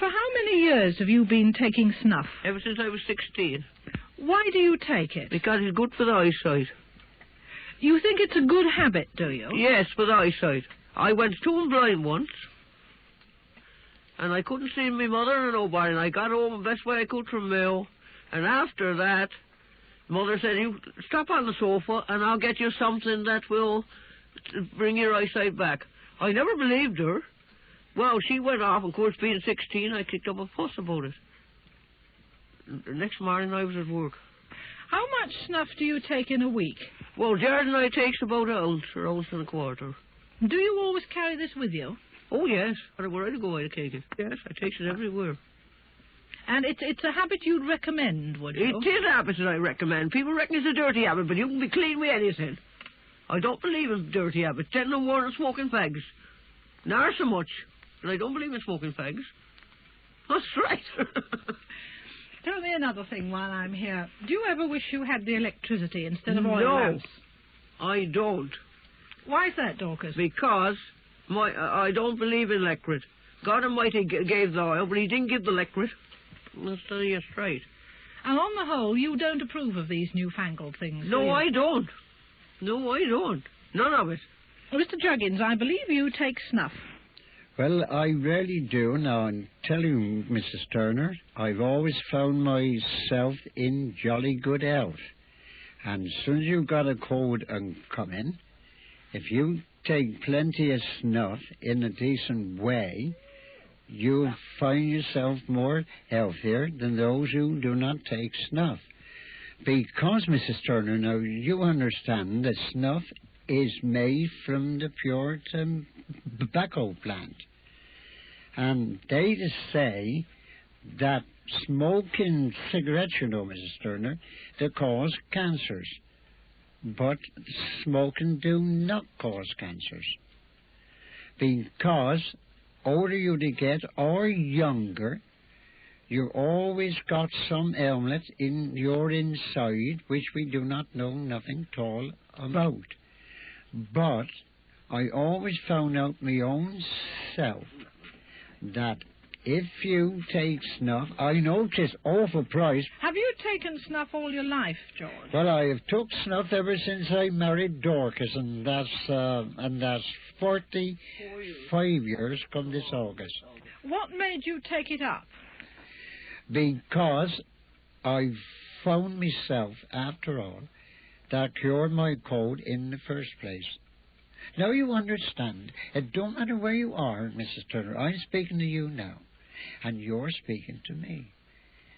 For how many years have you been taking snuff? Ever since I was 16. Why do you take it? Because it's good for the eyesight. You think it's a good habit, do you? Yes, for the eyesight. I went stone blind once, and I couldn't see my mother or nobody, and I got home the best way I could from Mayo, and after that, Mother said, you stop on the sofa, and I'll get you something that will bring your eyesight back. I never believed her. Well, she went off, and of course, being 16, I kicked up a fuss about it. The next morning, I was at work. How much snuff do you take in a week? Well, Jared and I takes about an ounce or ounce and a quarter. Do you always carry this with you? Oh, yes. Wherever I go, I take it. Yes, I takes it everywhere. And it's a habit you'd recommend, would you? It is a habit that I recommend. People reckon it's a dirty habit, but you can be clean with anything. I don't believe in dirty habits. 10 no more than smoking fags. Nor so much. And I don't believe in smoking fags. That's right. Tell me another thing while I'm here. Do you ever wish you had the electricity instead of oil lamps? No, I don't. Why is that, Dorcas? Because I don't believe in electric. God Almighty gave the oil, but he didn't give the electric. That's right. And on the whole, you don't approve of these newfangled things, No, I don't. No, I don't. None of it. Mr. Juggins, I believe you take snuff. Well, I really do. Now, I'm telling you, Mrs. Turner, I've always found myself in jolly good health. And as soon as you've got a cold and come in, if you take plenty of snuff in a decent way, you'll find yourself more healthier than those who do not take snuff. Because, Mrs. Turner, now, you understand that snuff is made from the pure tobacco plant. And they just say that smoking cigarettes, you know, Mrs. Turner, they cause cancers. But smoking do not cause cancers. Because older you get or younger, you always got some ailment in your inside which we do not know nothing at all about. But I always found out my own self that if you take snuff, I know it's awful price. Have you taken snuff all your life, George? Well, I have took snuff ever since I married Dorcas, and that's 45 years come this August. What made you take it up? Because I found myself, after all, that cured my cold in the first place. Now you understand, it don't matter where you are, Mrs. Turner. I'm speaking to you now, and you're speaking to me.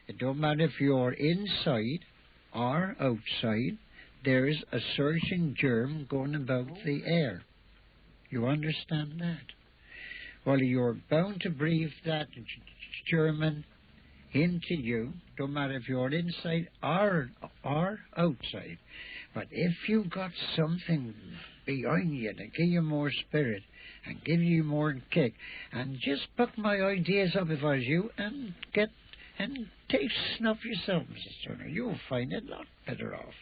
It don't matter if you're inside or outside, there's a certain germ going about the air. You understand that? Well, you're bound to breathe that germ into you, don't matter if you're inside or outside. But if you've got something behind you to give you more spirit and give you more kick, and just put my ideas up if I was you and take snuff yourself, Mrs. Turner, you'll find it a lot better off.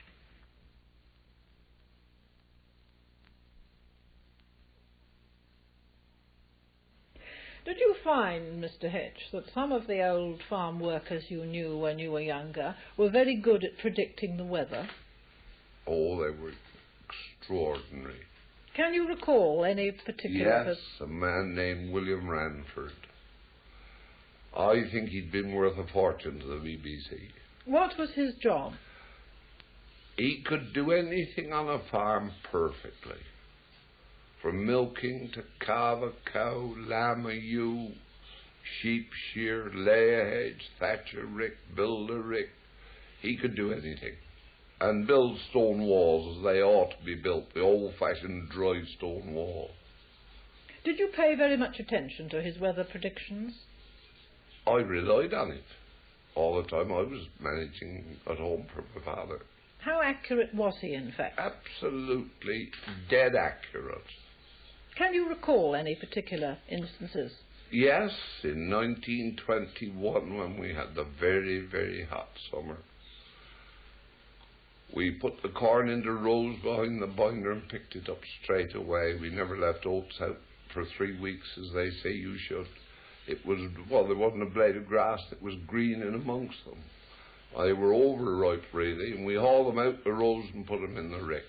Did you find, Mr. Hitch, that some of the old farm workers you knew when you were younger were very good at predicting the weather? Oh, they were extraordinary. Can you recall any particular... Yes, a man named William Ranford. I think he'd been worth a fortune to the BBC. What was his job? He could do anything on a farm perfectly. From milking to calve a cow, lamb a ewe, sheep shear, lay a hedge, thatch a rick, build a rick. He could do anything. And build stone walls as they ought to be built, the old-fashioned dry stone wall. Did you pay very much attention to his weather predictions? I relied on it. All the time I was managing at home for my father. How accurate was he, in fact? Absolutely dead accurate. Can you recall any particular instances? Yes, in 1921, when we had the very, very hot summer, we put the corn into rows behind the binder and picked it up straight away. We never left oats out for 3 weeks, as they say you should. it was, well, there wasn't a blade of grass that was green in amongst them. They were overripe, really, and we hauled them out the rows and put them in the ricks.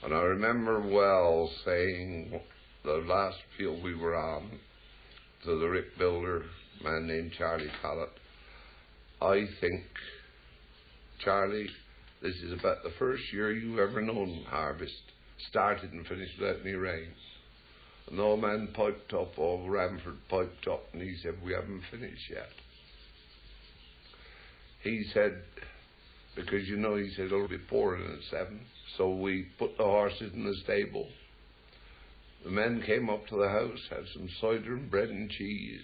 And I remember well saying, the last field we were on, to the rick builder, a man named Charlie Collett, I think, Charlie, this is about the first year you've ever known harvest started and finished without any rain. And the old man piped up, old Ramford piped up, and he said, we haven't finished yet. He said, because you know, he said, it'll be pouring at 7. So we put the horses in the stable. The men came up to the house, had some cider and bread and cheese.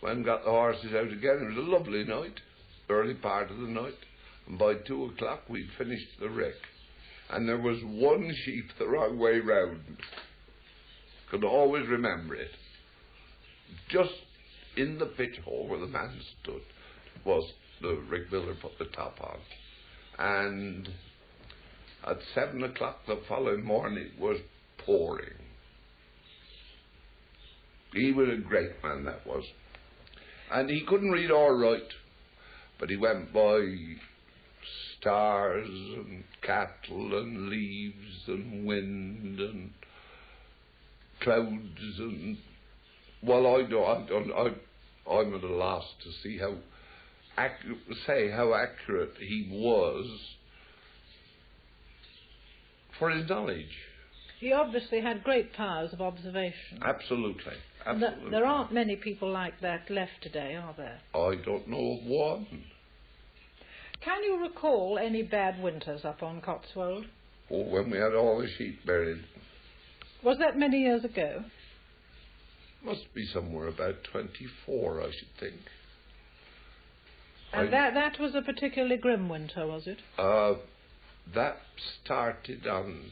Went and got the horses out again. It was a lovely night, early part of the night. And by 2 o'clock we'd finished the rick. And there was one sheep the wrong way round. Could always remember it. Just in the pitch hole where the man stood was the rick builder put the top on. And at 7 o'clock the following morning it was pouring. He was a great man, that was. And he couldn't read or write, but he went by stars and cattle and leaves and wind and clouds and, well, I'm at a loss to see how accurate he was for his knowledge. He obviously had great powers of observation. Absolutely. There aren't many people like that left today, are there? I don't know of one. Can you recall any bad winters up on Cotswold? Oh, when we had all the sheep buried. Was that many years ago? Must be somewhere about 24, I should think. And that was a particularly grim winter, was it? That started on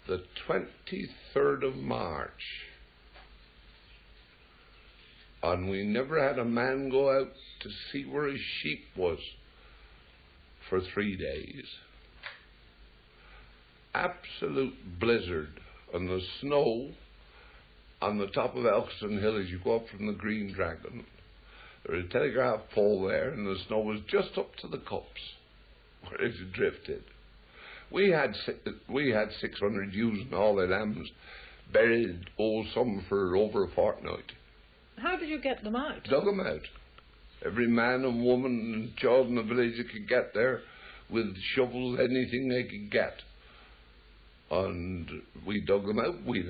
the 23rd of March. And we never had a man go out to see where his sheep was for 3 days. Absolute blizzard, and the snow on the top of Elkston Hill as you go up from the Green Dragon. There was a telegraph pole there, and the snow was just up to the cups where it had drifted. We had 600 ewes and all their lambs buried, some for over a fortnight. How did you get them out? Dug them out. Every man and woman and child in the village that could get there with shovels, anything they could get. And we dug them out. We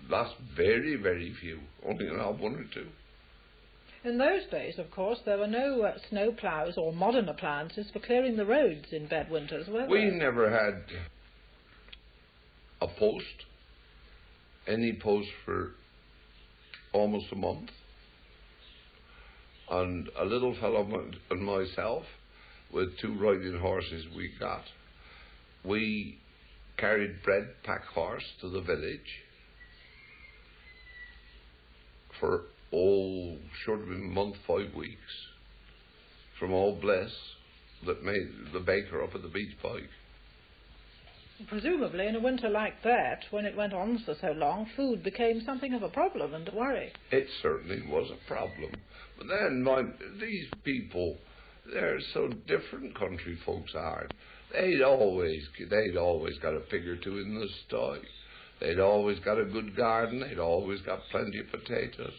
lost very, very few, only one or two. In those days, of course, there were no snow ploughs or modern appliances for clearing the roads in bad winters, were there? We never had a post, any post for almost a month. And a little fellow and myself, with 2 riding horses we carried bread pack horse to the village for short of a month, 5 weeks, from old Bless that made the baker up at the beach pike. Presumably in a winter like that, when it went on for so long, food became something of a problem and a worry. It certainly was a problem. But then these people, they're so different, country folks are. They'd always got a pig or 2 in the sty. They'd always got a good garden. They'd always got plenty of potatoes.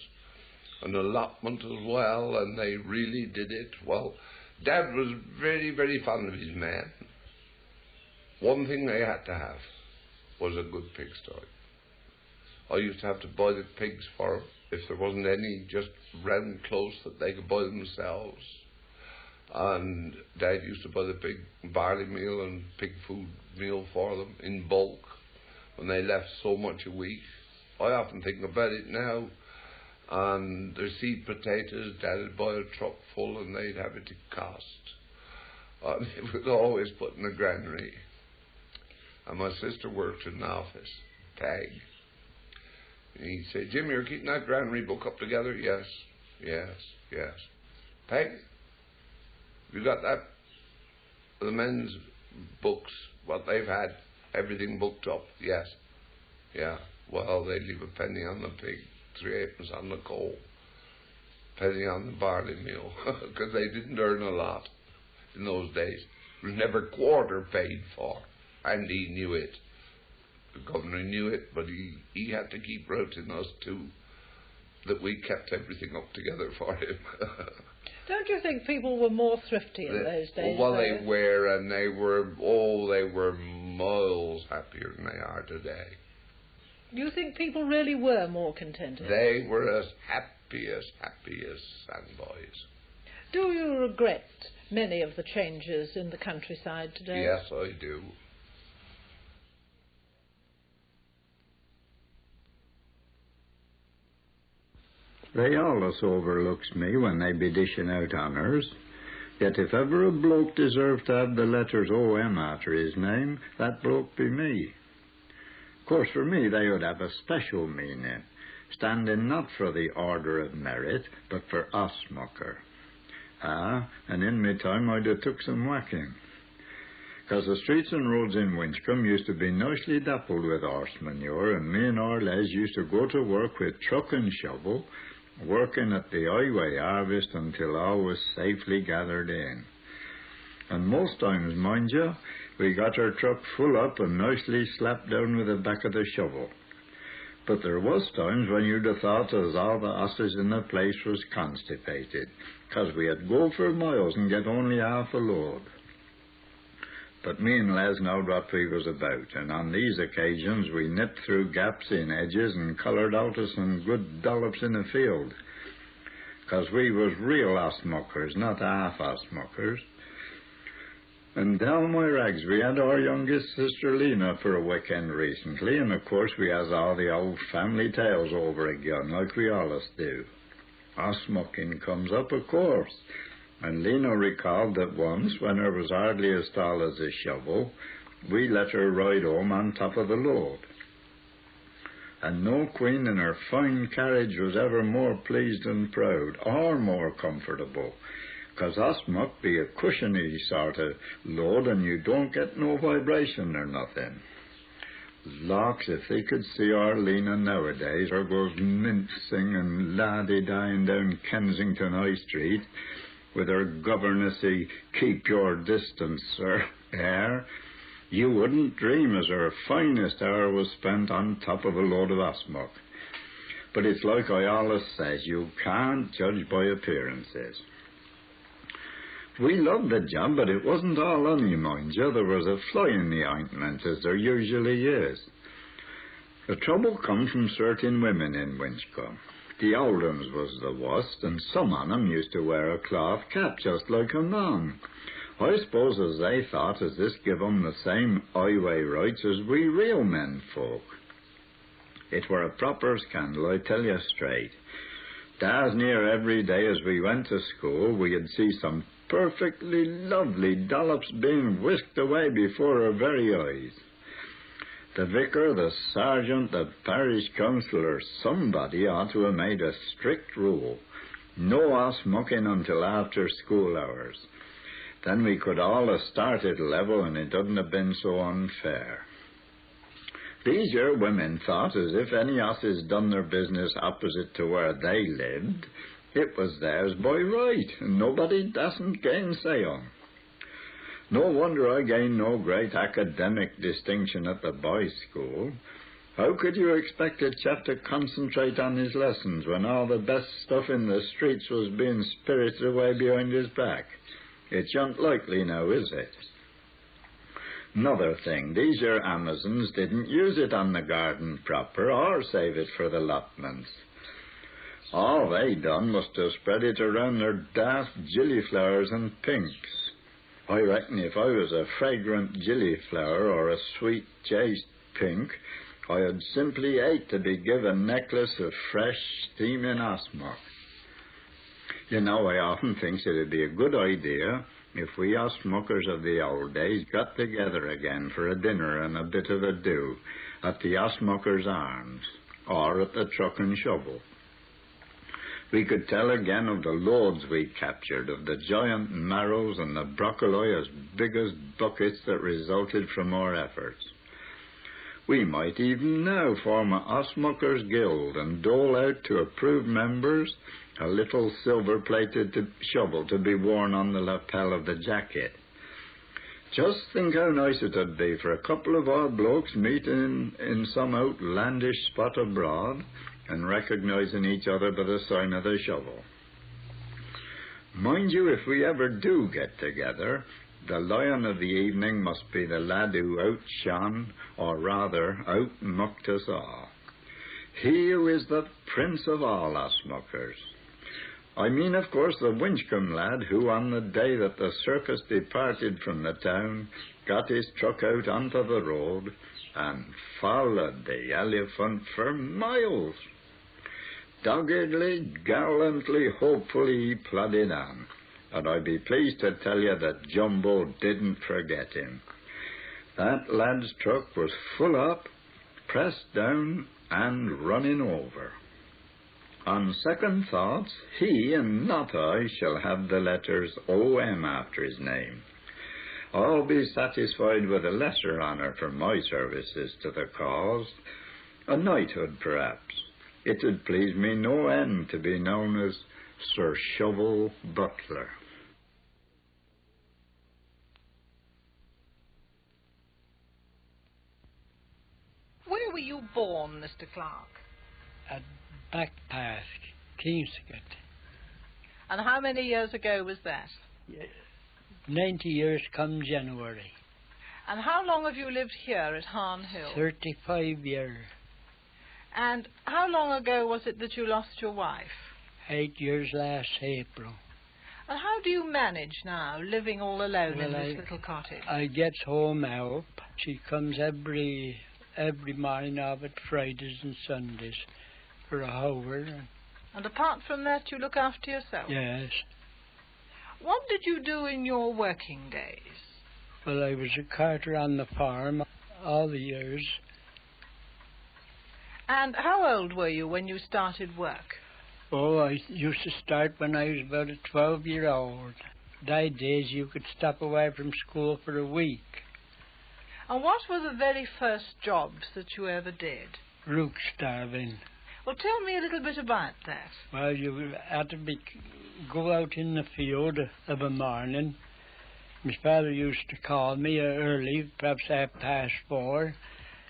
An allotment as well, and they really did it well. Dad was very, very fond of his men. One thing they had to have was a good pigsty. I used to have to buy the pigs for, if there wasn't any just round close, that they could buy themselves. And Dad used to buy the pig barley meal and pig food meal for them in bulk when they left so much a week. I often think about it now. And their seed potatoes, Dad would buy a truck full and they'd have it to cost. And it was always put in the granary. And my sister worked in an office, Tag. And he'd say, Jim, you're keeping that granary book up together? Yes, yes, yes. Peg, you got that? The men's books, what they've had, everything booked up? Yes. Yeah. Well, they leave a penny on the pig. 3/8 on the coal, penny on the barley meal, because they didn't earn a lot in those days. There was never quarter paid for, and he knew it. The governor knew it, but he had to keep routing us too, that we kept everything up together for him. Don't you think people were more thrifty in those days? Well, they were, and they were miles happier than they are today. You think people really were more contented? They were as happy as sandboys. Do you regret many of the changes in the countryside today? Yes, I do. They allus overlooks me when they be dishing out honours. Yet if ever a bloke deserved to have the letters O.M. after his name, that bloke be me. Of course, for me, they would have a special meaning, standing not for the Order of Merit, but for Osmucker. And in me time I'd have took some whacking. 'Cause the streets and roads in Winchcombe used to be nicely dappled with horse manure, and me and our lads used to go to work with truck and shovel, working at the highway harvest until all was safely gathered in. And most times, mind you, we got our truck full up and nicely slapped down with the back of the shovel. But there was times when you'd have thought as all the osses in the place was constipated, 'cause we had go for miles and get only half a load. But me and Les knowed what we was about, and on these occasions we nipped through gaps in hedges and collared out of some good dollops in the field. 'Cause we was real osmuckers, not half osmuckers. And down my rags, we had our youngest sister Lena for a weekend recently, and of course we has all the old family tales over again, like we allus do. Osmucking comes up, of course. And Lena recalled that once, when her was hardly as tall as a shovel, we let her ride home on top of the load. And no queen in her fine carriage was ever more pleased and proud, or more comfortable, 'cause Osmuck be a cushiony sort of load, and you don't get no vibration or nothing. Locks, if they could see our Lena nowadays, her goes mincing and laddie-dying down Kensington High Street, with her governessy keep your distance, sir, air, you wouldn't dream as her finest hour was spent on top of a load of osmuck. But it's like I always says, you can't judge by appearances. We loved the job, but it wasn't all on you, mind you. There was a fly in the ointment, as there usually is. The trouble come from certain women in Winchcombe. The old uns was the worst, and some on 'em used to wear a cloth cap just like a man. I suppose as they thought as this give 'em the same highway rights as we real men folk. It were a proper scandal, I tell you straight. As near every day as we went to school, we'd see some perfectly lovely dollops being whisked away before our very eyes. The vicar, the sergeant, the parish councillor, somebody ought to have made a strict rule. No osmucking until after school hours. Then we could all have started level and it wouldn't have been so unfair. These here women thought as if any osses done their business opposite to where they lived, it was theirs by right, and nobody dasn't gainsay 'em. No wonder I gained no great academic distinction at the boys' school. How could you expect a chap to concentrate on his lessons when all the best stuff in the streets was being spirited away behind his back? It ain't likely now, is it? Another thing, these here Amazons didn't use it on the garden proper, or save it for the lotments. All they done was to spread it around their daft gillyflowers and pinks. I reckon if I was a fragrant gillyflower or a sweet chaste pink, I'd simply hate to be given a necklace of fresh, steaming osmuck. You know, I often thinks it'd be a good idea if we osmuckers of the old days got together again for a dinner and a bit of a do at the Osmuckers' Arms, or at the Truck and Shovel. We could tell again of the loads we captured, of the giant marrows and the broccoli as big as buckets that resulted from our efforts. We might even now form a Osmuckers Guild and dole out to approved members a little silver-plated shovel to be worn on the lapel of the jacket. Just think how nice it would be for a couple of our blokes meeting in some outlandish spot abroad and recognising each other by the sign of the shovel. Mind you, if we ever do get together, the lion of the evening must be the lad who outshone, or rather outmucked us all. He who is the prince of all Osmuckers. I mean, of course, the Winchcombe lad who, on the day that the circus departed from the town, got his truck out onto the road and followed the elephant for miles. Doggedly, gallantly, hopefully he plodded on, and I'd be pleased to tell you that Jumbo didn't forget him. That lad's truck was full up, pressed down, and running over. On second thoughts, he and not I shall have the letters O.M. after his name. I'll be satisfied with a lesser honour for my services to the cause, a knighthood perhaps. It would please me no end to be known as Sir Shovel Butler. Where were you born, Mr. Clark? At Backpass, Kingscote. And how many years ago was that? 90 years come January. And how long have you lived here at Harn Hill? 35 years. And how long ago was it that you lost your wife? 8 years last April. And how do you manage now, living all alone in this little cottage? I gets home help. She comes every morning of it, Fridays and Sundays, for a hour. And apart from that, you look after yourself? Yes. What did you do in your working days? Well, I was a carter on the farm all the years. And how old were you when you started work? Oh, I used to start when I was about a 12-year-old. Those days you could stop away from school for a week. And what were the very first jobs that you ever did? Rook starving. Well, tell me a little bit about that. Well, you had to go out in the field of a morning. My father used to call me early, perhaps 4:30.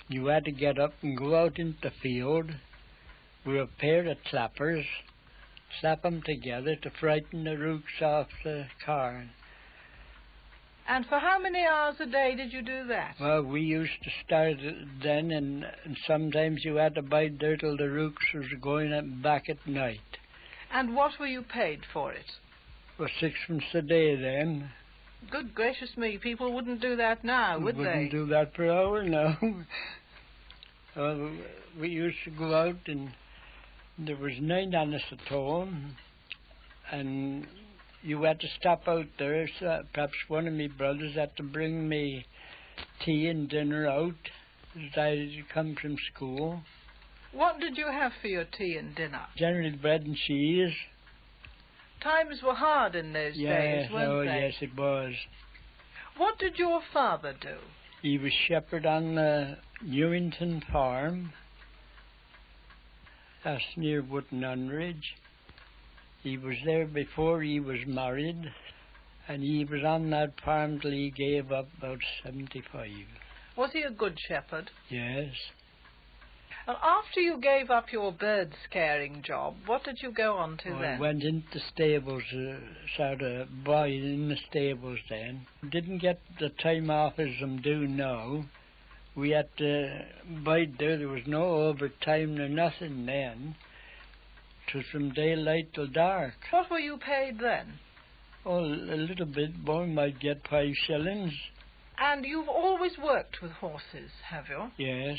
You had to get up and go out into the field with a pair of clappers, slap them together to frighten the rooks off the corn. And for how many hours a day did you do that? Well, we used to start then, and sometimes you had to bide there till the rooks was going back at night. And what were you paid for it? Well, 6 a day then. Good gracious me, people wouldn't do that now, would they? Wouldn't do that per hour, no. We used to go out, and there was 9 on us at home, and you had to stop out there. So perhaps one of my brothers had to bring me tea and dinner out as I come from school. What did you have for your tea and dinner? Generally bread and cheese. Times were hard in those days, weren't they? Yes, it was. What did your father do? He was shepherd on the Newington farm. That's near Wootton Unridge. He was there before he was married, and he was on that farm till he gave up about 75. Was he a good shepherd? Yes. And after you gave up your bird scaring job, what did you go on to then? I went into stables, sort of boy in the stables then. Didn't get the time off as them do now. We had to bide there. There was no overtime nor nothing then. It was from daylight till dark. What were you paid then? Oh, a little bit more. Might get 5 shillings. And you've always worked with horses, have you? Yes.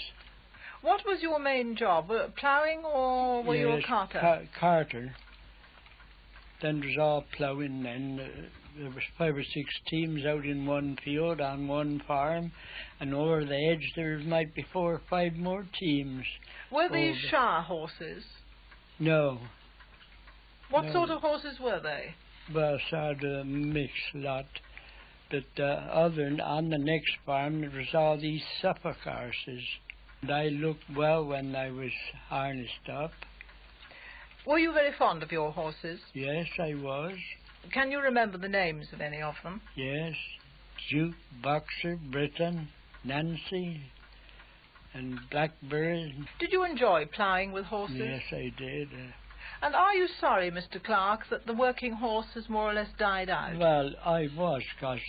What was your main job? Ploughing, or were you a carter? Carter. Then there was all ploughing then. There was 5 or 6 teams out in one field on one farm, and over the edge there might be 4 or 5 more teams. Were these Shire horses? No. What sort of horses were they? Well, sort of mixed lot. But on the next farm, it was all these Suffolk horses. And I looked well when I was harnessed up. Were you very fond of your horses? Yes, I was. Can you remember the names of any of them? Yes. Duke, Boxer, Britain, Nancy, and Blackbird. Did you enjoy ploughing with horses? Yes, I did. And are you sorry, Mr. Clark, that the working horse has more or less died out? Well, I was, because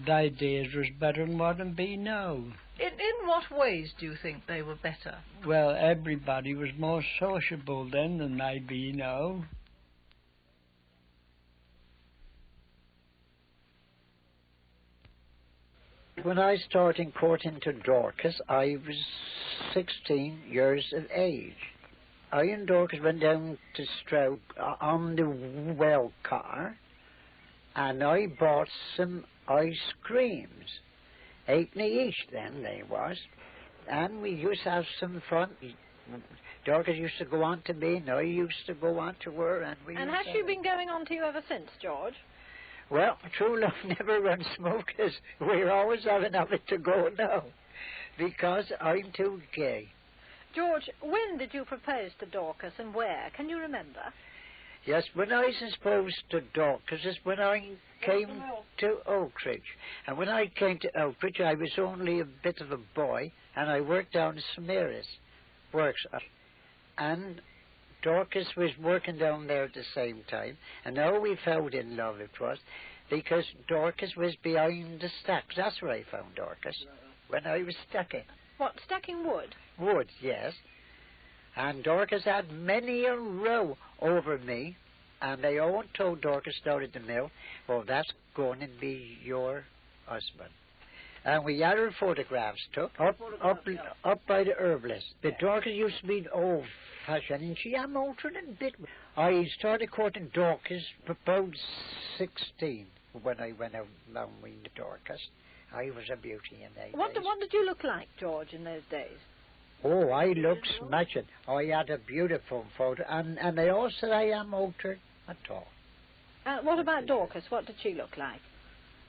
thy days was better than what them be now. In what ways do you think they were better? Well, everybody was more sociable then than I be now. When I started courting to Dorcas, I was 16 years of age. I and Dorcas went down to Stroud on the well car, and I bought some ice creams. 8 each then they was. And we used to have some fun. Dorcas used to go on to me, and I used to go on to her. And has she been going on to you ever since, George? Well, true love never runs smooth, because we're always having of it to go now, because I'm too gay. George, when did you propose to Dorcas and where? Can you remember? Yes, when I was exposed to Dorcas is when I came to Oakridge. And when I came to Oakridge, I was only a bit of a boy, and I worked down at Samiris Works. And Dorcas was working down there at the same time, and now we fell in love, it was, because Dorcas was behind the stacks. That's where I found Dorcas, when I was stacking. What, stacking wood? Wood, yes. And Dorcas had many a row over me, and they all told Dorcas down at the mill, well, that's going to be your husband. And we had her photographs took up by the herbalist. But Dorcas used to be old-fashioned, and she am altered a bit. I started courting Dorcas about 16 when I went out along with Dorcas. I was a beauty in those days. What did you look like, George, in those days? Oh, I looked smashing. I had a beautiful photo, and they all said I am altered at all. What about Dorcas? What did she look like?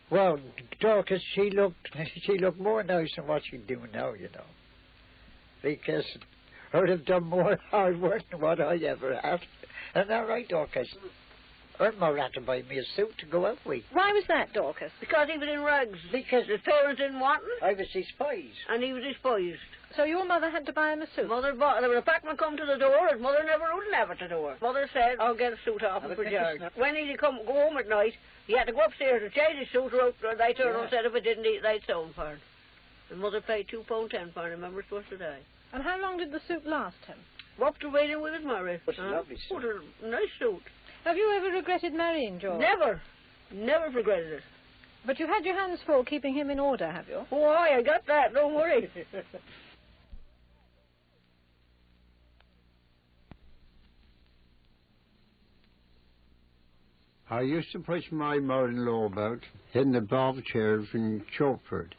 Well, Dorcas, she looked more nice than what she do now, you know. Because I'd have done more hard work than what I ever had. And all right, Dorcas. Her mother had to buy me a suit to go out with. Why was that, Dorcas? Because he was in rags. Because his parents didn't want him. I was despised. And he was despised. So your mother had to buy him a suit? Mother bought, there was a packman come to the door, his mother never wouldn't have it at the door. Mother said, I'll get a suit off him for George. When he'd go home at night, he had to go upstairs and change his suit, or they turned and said if it didn't, they'd sew him for it. And mother paid £2.10 for him, remember, it was today. And how long did the suit last him? Up to waiting with his married. What a lovely suit. What a nice suit. Have you ever regretted marrying George? Never. Never regretted it. But you had your hands full keeping him in order, have you? Oh, I got that, don't worry. I used to push my mother-in-law about in the bob chairs in Gilford.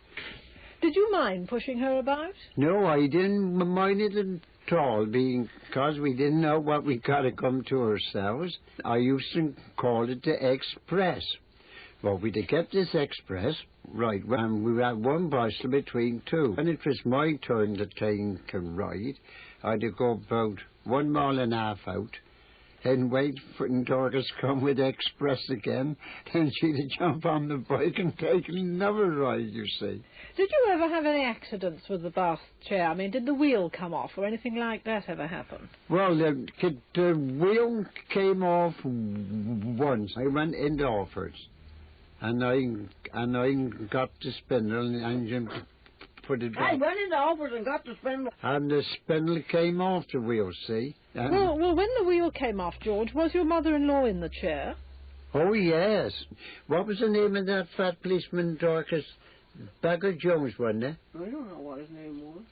Did you mind pushing her about? No, I didn't mind it at all, because we didn't know what we got to come to ourselves. I used to call it the express. Well, we'd get this express, right, and we had one Bristol between two. When it was my turn to take a ride, I'd go about 1.5 miles out, and wait for Dorcas to come with express again, then she'd jump on the bike and take another ride, you see. Did you ever have any accidents with the bath chair? I mean, did the wheel come off or anything like that ever happen? Well, the wheel came off once. I went into Offers, and I got the spindle and the engine put it back. I went into Offers and got the spindle. And the spindle came off the wheel, see? Well, when the wheel came off, George, was your mother-in-law in the chair? Oh, yes. What was the name of that fat policeman, Dorcas? Bagger Jones, wasn't it? I don't know what his name was.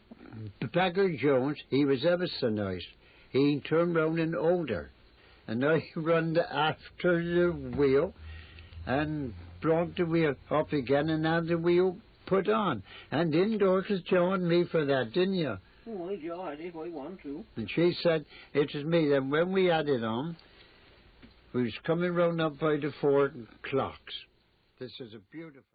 Bagger Jones, he was ever so nice. He turned round and owed her. And I run after the wheel and brought the wheel up again and had the wheel put on. And didn't Dorcas join me for that, didn't you? Oh, I joined if I want to. And she said it was me. Then when we had it on, we was coming round up by the 4 clocks. This is a beautiful...